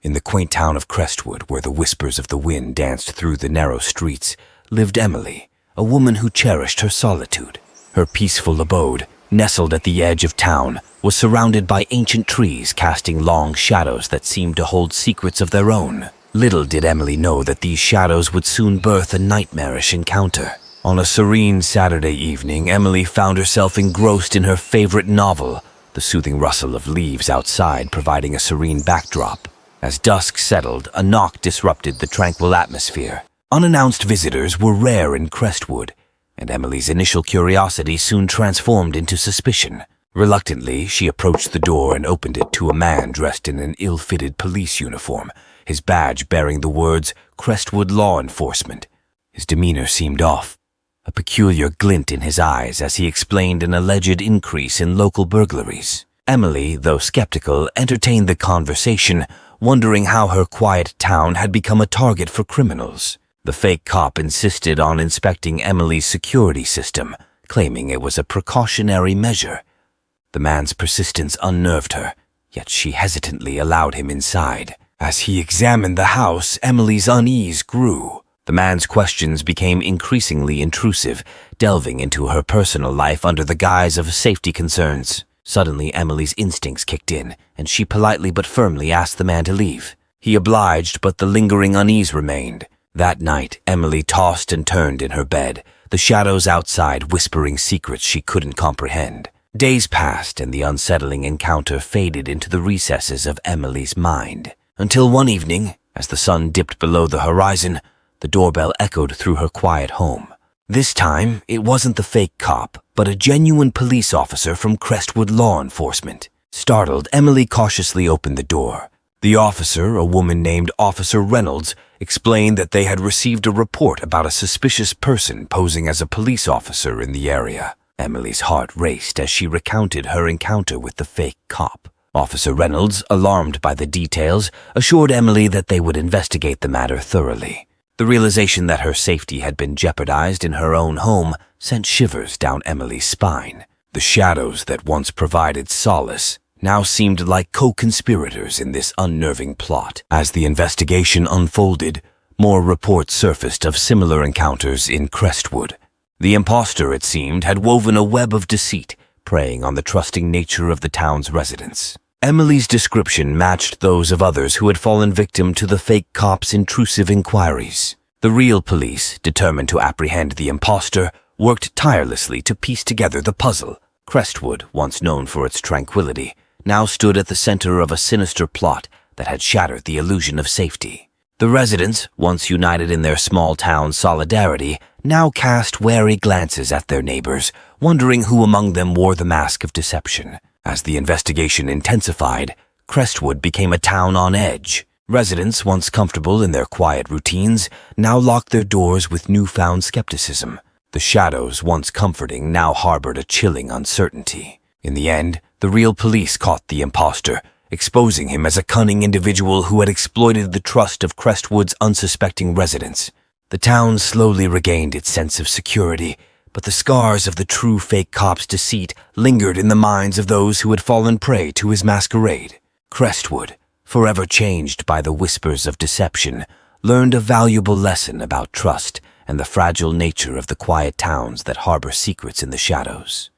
In the quaint town of Crestwood, where the whispers of the wind danced through the narrow streets, lived Emily, a woman who cherished her solitude. Her peaceful abode, nestled at the edge of town, was surrounded by ancient trees casting long shadows that seemed to hold secrets of their own. Little did Emily know that these shadows would soon birth a nightmarish encounter. On a serene Saturday evening, Emily found herself engrossed in her favorite novel, the soothing rustle of leaves outside providing a serene backdrop. As dusk settled, a knock disrupted the tranquil atmosphere. Unannounced visitors were rare in Crestwood, and Emily's initial curiosity soon transformed into suspicion. Reluctantly, she approached the door and opened it to a man dressed in an ill-fitted police uniform, his badge bearing the words Crestwood Law Enforcement. His demeanor seemed off, a peculiar glint in his eyes as he explained an alleged increase in local burglaries. Emily, though skeptical, entertained the conversation, wondering how her quiet town had become a target for criminals. The fake cop insisted on inspecting Emily's security system, claiming it was a precautionary measure. The man's persistence unnerved her, yet she hesitantly allowed him inside. As he examined the house, Emily's unease grew. The man's questions became increasingly intrusive, delving into her personal life under the guise of safety concerns. Suddenly, Emily's instincts kicked in, and she politely but firmly asked the man to leave. He obliged, but the lingering unease remained. That night, Emily tossed and turned in her bed, the shadows outside whispering secrets she couldn't comprehend. Days passed, and the unsettling encounter faded into the recesses of Emily's mind. Until one evening, as the sun dipped below the horizon, the doorbell echoed through her quiet home. This time, it wasn't the fake cop, but a genuine police officer from Crestwood Law Enforcement. Startled, Emily cautiously opened the door. The officer, a woman named Officer Reynolds, explained that they had received a report about a suspicious person posing as a police officer in the area. Emily's heart raced as she recounted her encounter with the fake cop. Officer Reynolds, alarmed by the details, assured Emily that they would investigate the matter thoroughly. The realization that her safety had been jeopardized in her own home sent shivers down Emily's spine. The shadows that once provided solace now seemed like co-conspirators in this unnerving plot. As the investigation unfolded, more reports surfaced of similar encounters in Crestwood. The imposter, it seemed, had woven a web of deceit, preying on the trusting nature of the town's residents. Emily's description matched those of others who had fallen victim to the fake cop's intrusive inquiries. The real police, determined to apprehend the imposter, worked tirelessly to piece together the puzzle. Crestwood, once known for its tranquility, now stood at the center of a sinister plot that had shattered the illusion of safety. The residents, once united in their small-town solidarity, now cast wary glances at their neighbors, wondering who among them wore the mask of deception. As the investigation intensified, Crestwood became a town on edge. Residents, once comfortable in their quiet routines, now locked their doors with newfound skepticism. The shadows, once comforting, now harbored a chilling uncertainty. In the end, the real police caught the imposter, exposing him as a cunning individual who had exploited the trust of Crestwood's unsuspecting residents. The town slowly regained its sense of security, but the scars of the true fake cop's deceit lingered in the minds of those who had fallen prey to his masquerade. Crestwood, forever changed by the whispers of deception, learned a valuable lesson about trust and the fragile nature of the quiet towns that harbor secrets in the shadows.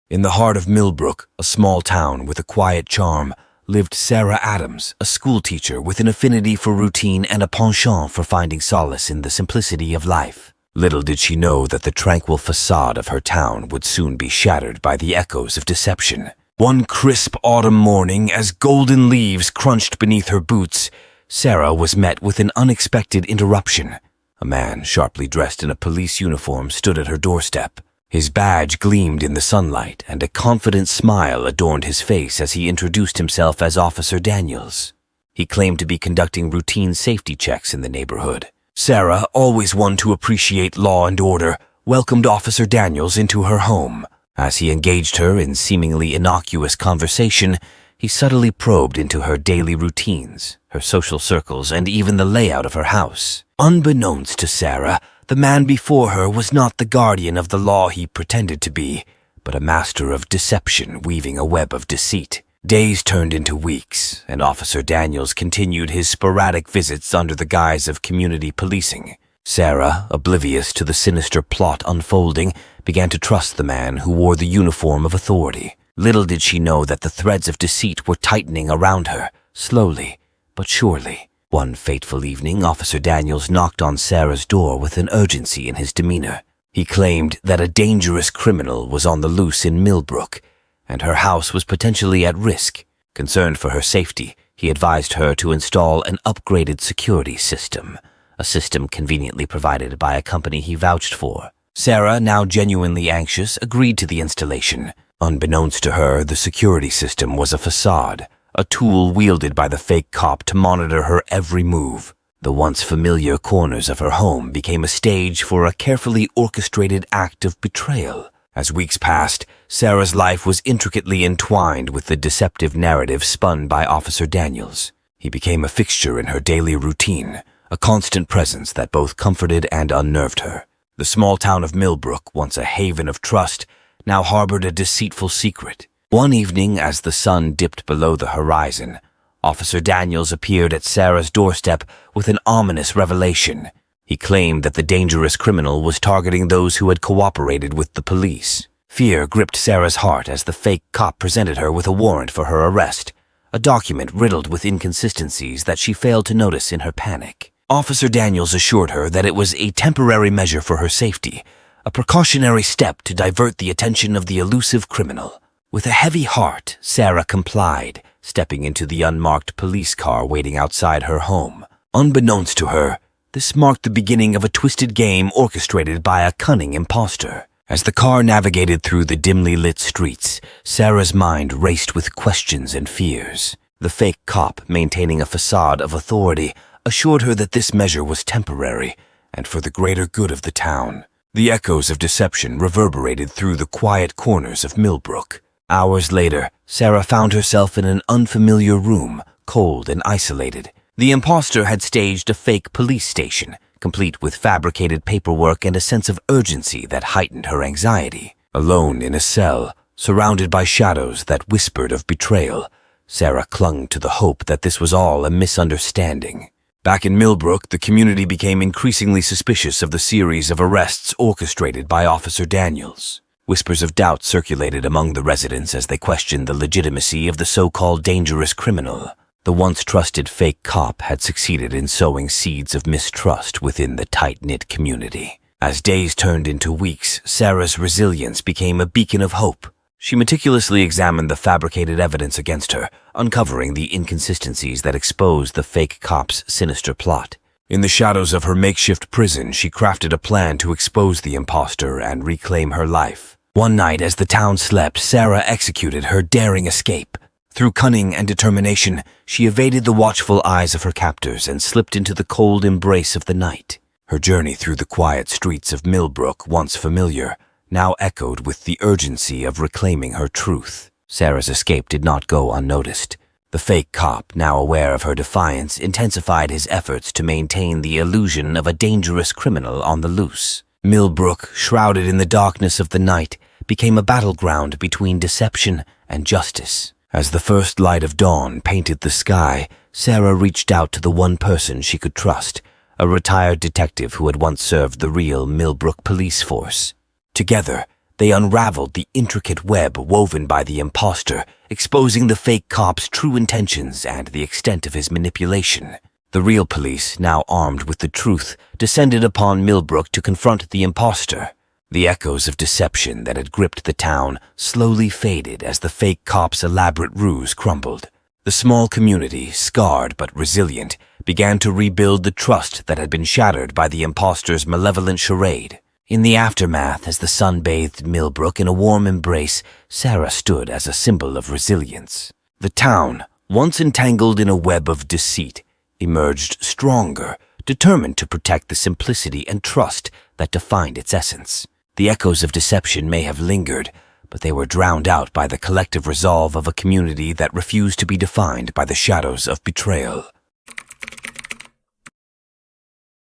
In the heart of Millbrook, a small town with a quiet charm, lived Sarah Adams, a schoolteacher with an affinity for routine and a penchant for finding solace in the simplicity of life. Little did she know that the tranquil facade of her town would soon be shattered by the echoes of deception. One crisp autumn morning, as golden leaves crunched beneath her boots, Sarah was met with an unexpected interruption. A man, sharply dressed in a police uniform, stood at her doorstep. His badge gleamed in the sunlight, and a confident smile adorned his face as he introduced himself as Officer Daniels. He claimed to be conducting routine safety checks in the neighborhood. Sarah, always one to appreciate law and order, welcomed Officer Daniels into her home. As he engaged her in seemingly innocuous conversation, he subtly probed into her daily routines, her social circles, and even the layout of her house. Unbeknownst to Sarah, the man before her was not the guardian of the law he pretended to be, but a master of deception weaving a web of deceit. Days turned into weeks, and Officer Daniels continued his sporadic visits under the guise of community policing. Sarah, oblivious to the sinister plot unfolding, began to trust the man who wore the uniform of authority. Little did she know that the threads of deceit were tightening around her, slowly but surely. One fateful evening, Officer Daniels knocked on Sarah's door with an urgency in his demeanor. He claimed that a dangerous criminal was on the loose in Millbrook, and her house was potentially at risk. Concerned for her safety, he advised her to install an upgraded security system, a system conveniently provided by a company he vouched for. Sarah, now genuinely anxious, agreed to the installation. Unbeknownst to her, the security system was a facade, a tool wielded by the fake cop to monitor her every move. The once familiar corners of her home became a stage for a carefully orchestrated act of betrayal. As weeks passed, Sarah's life was intricately entwined with the deceptive narrative spun by Officer Daniels. He became a fixture in her daily routine, a constant presence that both comforted and unnerved her. The small town of Millbrook, once a haven of trust, now harbored a deceitful secret. One evening, as the sun dipped below the horizon, Officer Daniels appeared at Sarah's doorstep with an ominous revelation. He claimed that the dangerous criminal was targeting those who had cooperated with the police. Fear gripped Sarah's heart as the fake cop presented her with a warrant for her arrest, a document riddled with inconsistencies that she failed to notice in her panic. Officer Daniels assured her that it was a temporary measure for her safety, a precautionary step to divert the attention of the elusive criminal. With a heavy heart, Sarah complied, stepping into the unmarked police car waiting outside her home. Unbeknownst to her, this marked the beginning of a twisted game orchestrated by a cunning imposter. As the car navigated through the dimly lit streets, Sarah's mind raced with questions and fears. The fake cop, maintaining a facade of authority, assured her that this measure was temporary and for the greater good of the town. The echoes of deception reverberated through the quiet corners of Millbrook. Hours later, Sarah found herself in an unfamiliar room, cold and isolated. The imposter had staged a fake police station, complete with fabricated paperwork and a sense of urgency that heightened her anxiety. Alone in a cell, surrounded by shadows that whispered of betrayal, Sarah clung to the hope that this was all a misunderstanding. Back in Millbrook, the community became increasingly suspicious of the series of arrests orchestrated by Officer Daniels. Whispers of doubt circulated among the residents as they questioned the legitimacy of the so-called dangerous criminal. The once trusted fake cop had succeeded in sowing seeds of mistrust within the tight-knit community. As days turned into weeks, Sarah's resilience became a beacon of hope. She meticulously examined the fabricated evidence against her, uncovering the inconsistencies that exposed the fake cop's sinister plot. In the shadows of her makeshift prison, she crafted a plan to expose the imposter and reclaim her life. One night, as the town slept, Sarah executed her daring escape. Through cunning and determination, she evaded the watchful eyes of her captors and slipped into the cold embrace of the night. Her journey through the quiet streets of Millbrook, once familiar, now echoed with the urgency of reclaiming her truth. Sarah's escape did not go unnoticed. The fake cop, now aware of her defiance, intensified his efforts to maintain the illusion of a dangerous criminal on the loose. Millbrook, shrouded in the darkness of the night, became a battleground between deception and justice. As the first light of dawn painted the sky, Sarah reached out to the one person she could trust, a retired detective who had once served the real Millbrook police force. Together, they unraveled the intricate web woven by the imposter, exposing the fake cop's true intentions and the extent of his manipulation. The real police, now armed with the truth, descended upon Millbrook to confront the imposter. The echoes of deception that had gripped the town slowly faded as the fake cop's elaborate ruse crumbled. The small community, scarred but resilient, began to rebuild the trust that had been shattered by the imposter's malevolent charade. In the aftermath, as the sun bathed Millbrook in a warm embrace, Sarah stood as a symbol of resilience. The town, once entangled in a web of deceit, emerged stronger, determined to protect the simplicity and trust that defined its essence. The echoes of deception may have lingered, but they were drowned out by the collective resolve of a community that refused to be defined by the shadows of betrayal.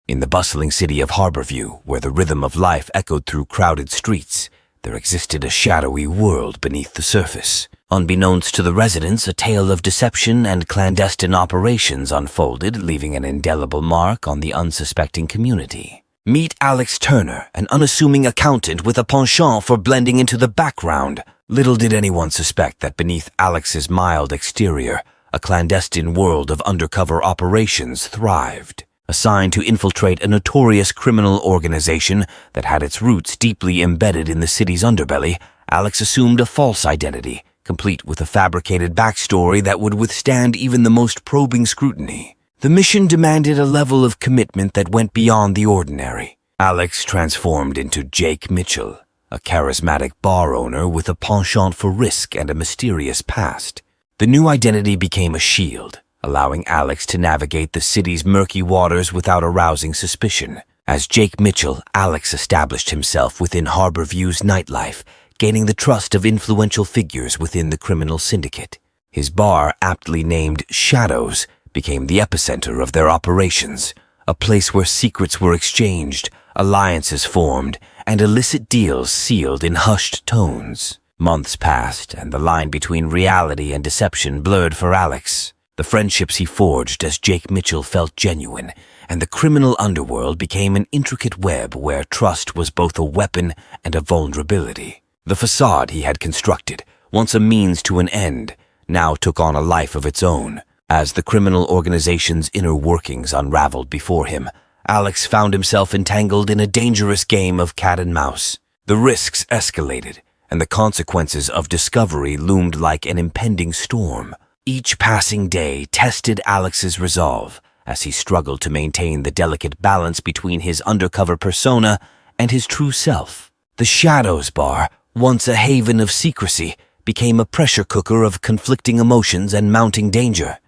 In the bustling city of Harborview, where the rhythm of life echoed through crowded streets, there existed a shadowy world beneath the surface. Unbeknownst to the residents, a tale of deception and clandestine operations unfolded, leaving an indelible mark on the unsuspecting community. Meet Alex Turner, an unassuming accountant with a penchant for blending into the background. Little did anyone suspect that beneath Alex's mild exterior, a clandestine world of undercover operations thrived. Assigned to infiltrate a notorious criminal organization that had its roots deeply embedded in the city's underbelly, Alex assumed a false identity, complete with a fabricated backstory that would withstand even the most probing scrutiny. The mission demanded a level of commitment that went beyond the ordinary. Alex transformed into Jake Mitchell, a charismatic bar owner with a penchant for risk and a mysterious past. The new identity became a shield, allowing Alex to navigate the city's murky waters without arousing suspicion. As Jake Mitchell, Alex established himself within Harborview's nightlife, gaining the trust of influential figures within the criminal syndicate. His bar, aptly named Shadows, became the epicenter of their operations, a place where secrets were exchanged, alliances formed, and illicit deals sealed in hushed tones. Months passed, and the line between reality and deception blurred for Alex. The friendships he forged as Jake Mitchell felt genuine, and the criminal underworld became an intricate web where trust was both a weapon and a vulnerability. The facade he had constructed, once a means to an end, now took on a life of its own. As the criminal organization's inner workings unraveled before him, Alex found himself entangled in a dangerous game of cat and mouse. The risks escalated, and the consequences of discovery loomed like an impending storm. Each passing day tested Alex's resolve as he struggled to maintain the delicate balance between his undercover persona and his true self. The Shadows Bar, once a haven of secrecy, became a pressure cooker of conflicting emotions and mounting danger.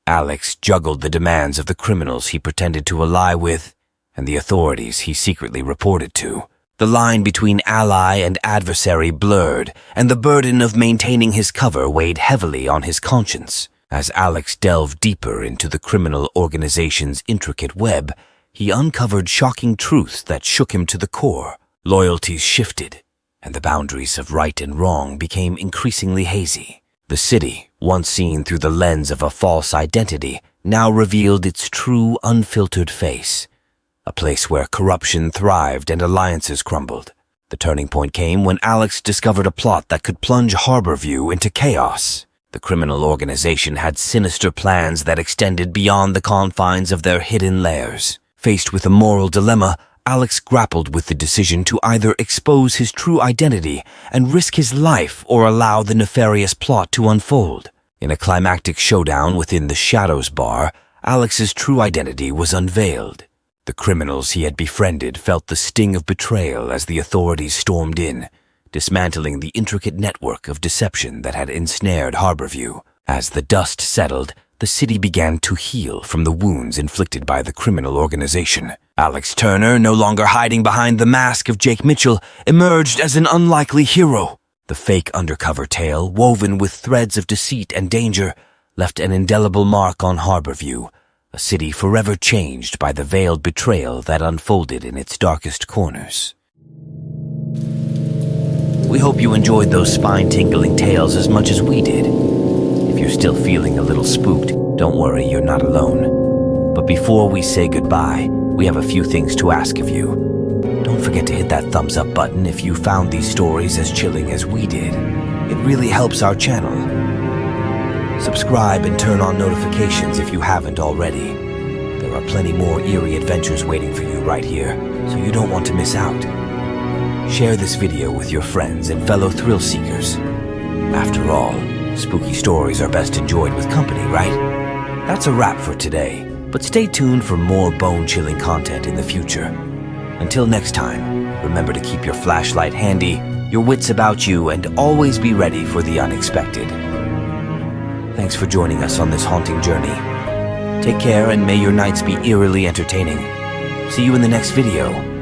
Alex juggled the demands of the criminals he pretended to ally with and the authorities he secretly reported to. The line between ally and adversary blurred, and the burden of maintaining his cover weighed heavily on his conscience. As Alex delved deeper into the criminal organization's intricate web, he uncovered shocking truths that shook him to the core. Loyalties shifted, and the boundaries of right and wrong became increasingly hazy. The city, once seen through the lens of a false identity, now revealed its true, unfiltered face. A place where corruption thrived and alliances crumbled. The turning point came when Alex discovered a plot that could plunge Harborview into chaos. The criminal organization had sinister plans that extended beyond the confines of their hidden lairs. Faced with a moral dilemma, Alex grappled with the decision to either expose his true identity and risk his life or allow the nefarious plot to unfold. In a climactic showdown within the Shadows Bar, Alex's true identity was unveiled. The criminals he had befriended felt the sting of betrayal as the authorities stormed in, dismantling the intricate network of deception that had ensnared Harborview. As the dust settled, the city began to heal from the wounds inflicted by the criminal organization. Alex Turner, no longer hiding behind the mask of Jake Mitchell, emerged as an unlikely hero. The fake undercover tale, woven with threads of deceit and danger, left an indelible mark on Harborview, a city forever changed by the veiled betrayal that unfolded in its darkest corners. We hope you enjoyed those spine-tingling tales as much as we did. If you're still feeling a little spooked, don't worry, you're not alone. But before we say goodbye, we have a few things to ask of you. Don't forget to hit that thumbs up button if you found these stories as chilling as we did. It really helps our channel. Subscribe and turn on notifications if you haven't already. There are plenty more eerie adventures waiting for you right here, so you don't want to miss out. Share this video with your friends and fellow thrill seekers. After all, spooky stories are best enjoyed with company, right? That's a wrap for today, but stay tuned for more bone-chilling content in the future. Until next time, remember to keep your flashlight handy, your wits about you, and always be ready for the unexpected. Thanks for joining us on this haunting journey. Take care and may your nights be eerily entertaining. See you in the next video.